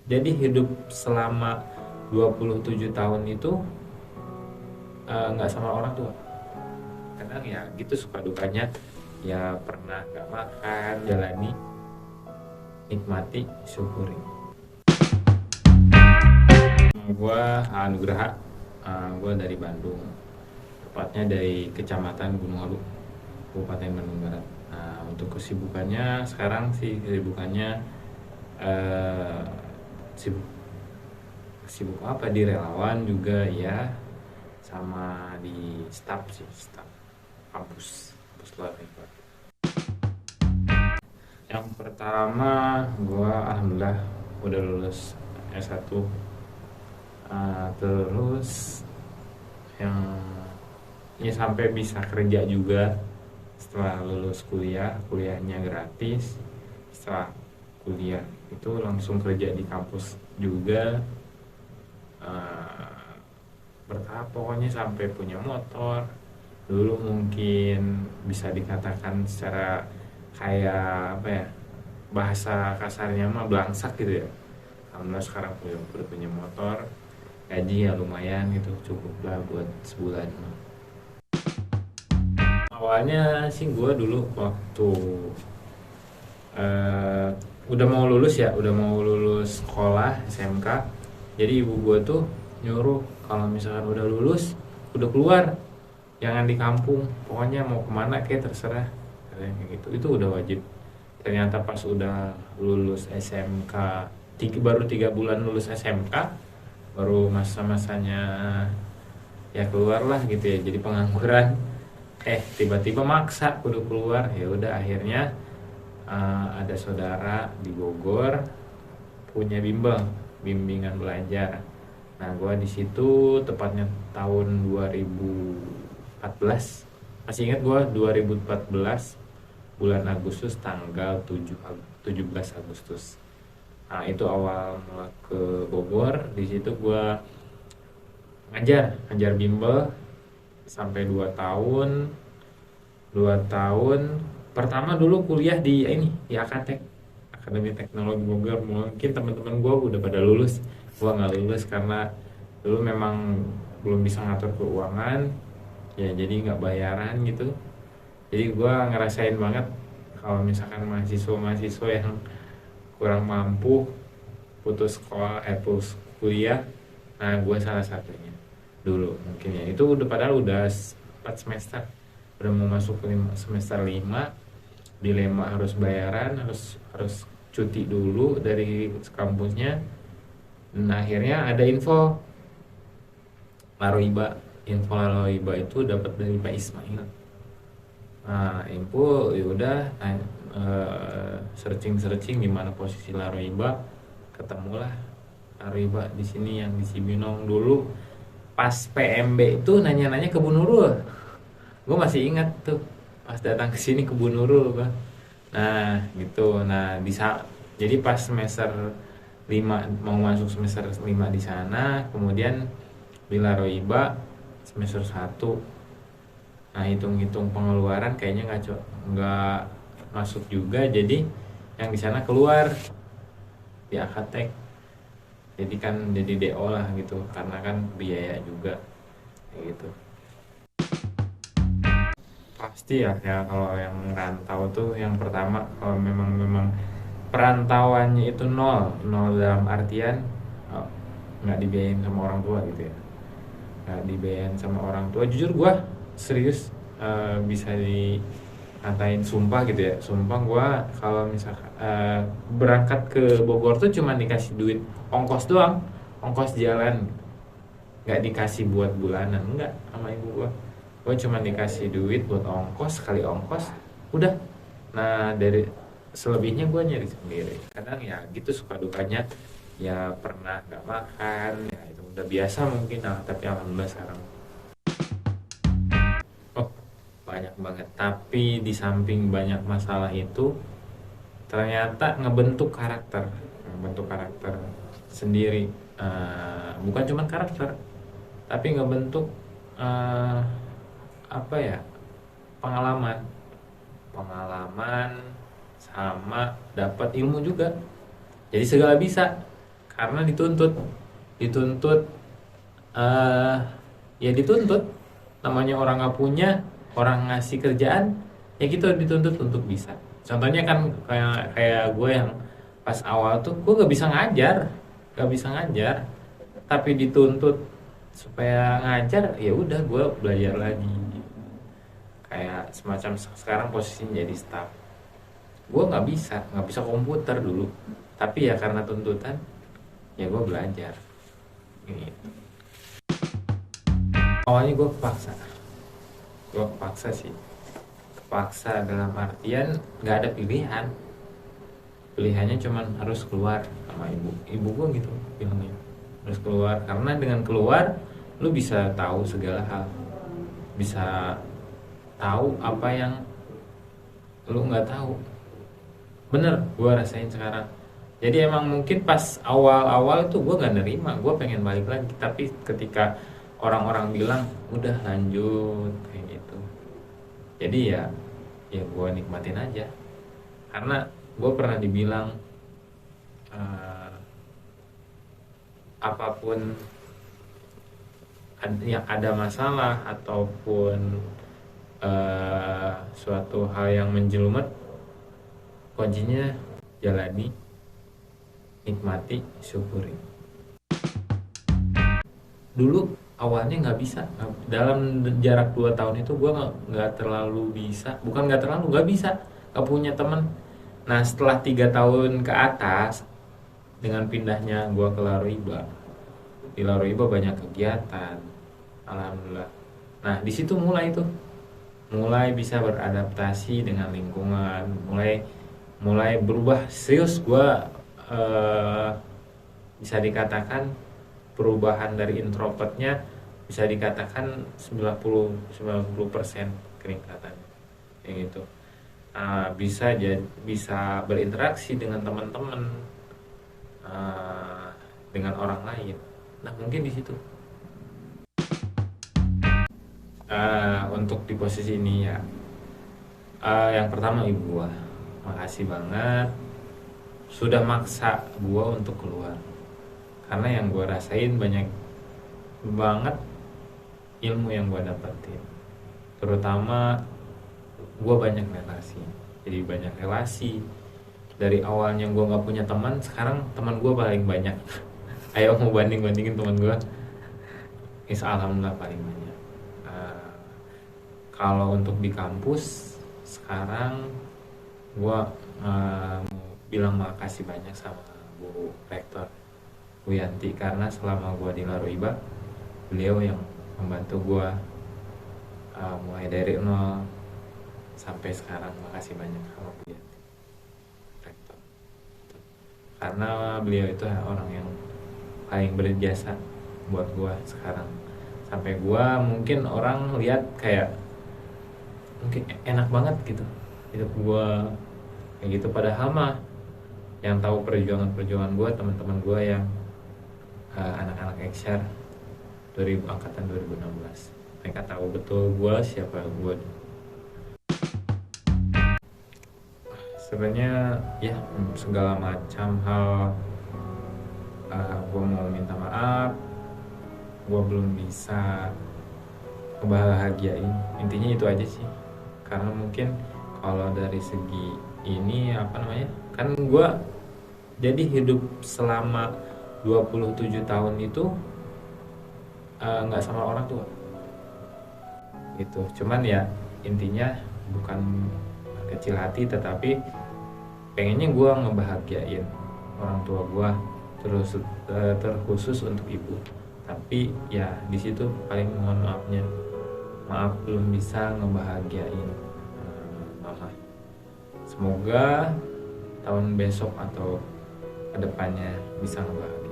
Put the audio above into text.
Jadi hidup selama 27 tahun itu nggak sama orang tua. Kadang ya gitu suka dukanya, ya pernah nggak makan, jalani, nikmati, syukuri. Gue Anugraha, gue dari Bandung, tepatnya dari Kecamatan Gunung Halu, Kabupaten Bandung Barat. Nah, untuk kesibukannya sekarang sih kesibukannya eh, sibuk sibuk apa di relawan juga ya, sama di staff sih, staff kampus luar negeri. Yang pertama gue alhamdulillah udah lulus S1. Terus yang ya sampai bisa kerja juga setelah lulus kuliahnya gratis. Setelah kuliah itu langsung kerja di kampus juga, eh, bertahap pokoknya sampai punya motor. Dulu mungkin bisa dikatakan secara kayak apa ya, bahasa kasarnya mah belangsak gitu ya. Alhamdulillah sekarang udah punya motor, gaji ya lumayan gitu, cukup lah buat sebulan. Awalnya sih gue dulu waktu eh, udah mau lulus sekolah SMK. Jadi ibu gue tuh nyuruh kalau misalkan udah lulus, udah keluar, jangan di kampung, pokoknya mau kemana kayak terserah, katanya kayak gitu. Itu udah wajib. Ternyata pas udah lulus SMK, baru 3 bulan lulus SMK, baru masa-masanya ya keluar lah gitu ya, jadi pengangguran. Tiba-tiba maksa kudu keluar, ya udah akhirnya ada saudara di Bogor punya bimbingan belajar. Nah, gue di situ tepatnya tahun 2014. Masih ingat gue 2014 bulan Agustus, tanggal 17 Agustus. Nah, itu awal mula ke Bogor. Di situ gue ngajar bimbel sampai 2 tahun. Pertama dulu kuliah di di Akatek, Akademi Teknologi Bogor. Mungkin teman-teman gue udah pada lulus, gue nggak lulus karena dulu memang belum bisa ngatur keuangan ya, jadi nggak bayaran gitu. Jadi gue ngerasain banget kalau misalkan mahasiswa yang kurang mampu putus sekolah, putus kuliah. Nah, gue salah satunya dulu mungkin ya. Itu udah padahal udah 4 semester, udah mau masuk ke semester 5, dilema harus bayaran, harus cuti dulu dari kampusnya. Dan akhirnya ada info Laroiba itu dapat dari Pak Ismail. Nah, info ya udah, searching di mana posisi Laroiba, ketemulah Laroiba di sini yang di Cibinong dulu. Pas PMB itu nanya-nanya ke Bu Nurul. Gue masih ingat tuh pas datang ke sini ke Bu Nurul, Bang. Nah, gitu. Nah, jadi pas semester 5 mau masuk semester 5 di sana, kemudian di Laroiba semester 1. Nah, hitung-hitung pengeluaran kayaknya nggak masuk juga, jadi yang di sana keluar di Akatek. Jadi kan jadi DO lah gitu, karena kan biaya juga kayak gitu. Pasti ya kalau yang rantau tuh yang pertama, kalau memang perantauannya itu nol nol dalam artian nggak dibiayain sama orang tua gitu ya, nggak dibiayain sama orang tua. Jujur gue serius, bisa dikatain sumpah gitu ya, sumpah gue kalau misalkan berangkat ke Bogor tuh cuma dikasih duit ongkos doang, ongkos jalan, nggak dikasih buat bulanan, enggak, sama ibu gue cuma dikasih duit buat ongkos, sekali ongkos udah. Nah, dari selebihnya gue nyari sendiri. Kadang ya gitu suka dukanya, ya pernah nggak makan, ya itu udah biasa mungkin. Nah, tapi alhamdulillah sekarang oh banyak banget. Tapi di samping banyak masalah itu, ternyata ngebentuk karakter sendiri. Bukan cuma karakter, tapi ngebentuk eh, apa ya, pengalaman pengalaman sama dapat ilmu juga. Jadi segala bisa, karena dituntut eh ya dituntut, namanya orang nggak punya, orang ngasih kerjaan, ya gitu dituntut untuk bisa. Contohnya kan kayak kayak gue yang pas awal tuh gue nggak bisa ngajar, tapi dituntut supaya ngajar, ya udah gue belajar lagi. Kayak semacam sekarang posisinya jadi staff, gue nggak bisa komputer dulu, tapi ya karena tuntutan ya gue belajar gitu. Awalnya gue kepaksa sih, kepaksa dalam artian nggak ada pilihannya cuman harus keluar sama ibu gue gitu bilangnya, harus keluar karena dengan keluar lu bisa tahu segala hal, bisa tahu apa yang lu nggak tahu. Bener, gue rasain sekarang. Jadi emang mungkin pas awal-awal itu gue gak nerima, gue pengen balik lagi. Tapi ketika orang-orang bilang udah lanjut kayak gitu, jadi ya gue nikmatin aja. Karena gue pernah dibilang apapun yang ada masalah ataupun suatu hal yang menjelumet, kuncinya jalani, nikmati, syukuri. Dulu awalnya nggak bisa, dalam jarak 2 tahun itu gue nggak terlalu bisa, bukan nggak bisa, nggak punya teman. Nah setelah 3 tahun ke atas, dengan pindahnya gue ke Laroiba, di Laroiba banyak kegiatan, alhamdulillah. Nah di situ mulai bisa beradaptasi dengan lingkungan, mulai berubah serius. Gue bisa dikatakan perubahan dari introvertnya bisa dikatakan 90% peningkatannya kayak gitu. Bisa berinteraksi dengan teman-teman, dengan orang lain. Nah mungkin di situ untuk di posisi ini ya, yang pertama ibu gua, makasih banget sudah maksa gua untuk keluar, karena yang gua rasain banyak banget ilmu yang gua dapetin, terutama gua banyak relasi. Jadi banyak relasi dari awalnya gua nggak punya teman, sekarang teman gua paling banyak. Ayo mau bandingin teman gua, alhamdulillah paling banyak. Kalau untuk di kampus sekarang gue mau bilang makasih banyak sama Bu Rektor Bu Yanti, karena selama gue di Laroiba beliau yang membantu gue mulai dari nol sampai sekarang. Makasih banyak sama Bu Yanti Rektor, karena beliau itu orang yang paling berjasa buat gue sekarang. Sampai gue mungkin orang lihat kayak mungkin enak banget gitu hidup gue kayak gitu, padahal mah yang tahu perjuangan gue teman-teman gue yang anak-anak Eksyar angkatan 2016, mereka tahu betul gue siapa gue. Sebenarnya ya segala macam hal gue mau minta maaf, gue belum bisa ngebahagiain, intinya itu aja sih. Karena mungkin kalau dari segi ini kan gue jadi hidup selama 27 tahun itu nggak sama orang tua gitu. Cuman ya intinya bukan kecil hati, tetapi pengennya gue ngebahagiain orang tua gue, terkhusus untuk ibu. Tapi ya di situ paling mohon maaf belum bisa ngebahagiain mama. Semoga tahun besok atau kedepannya bisa ngebahagiain.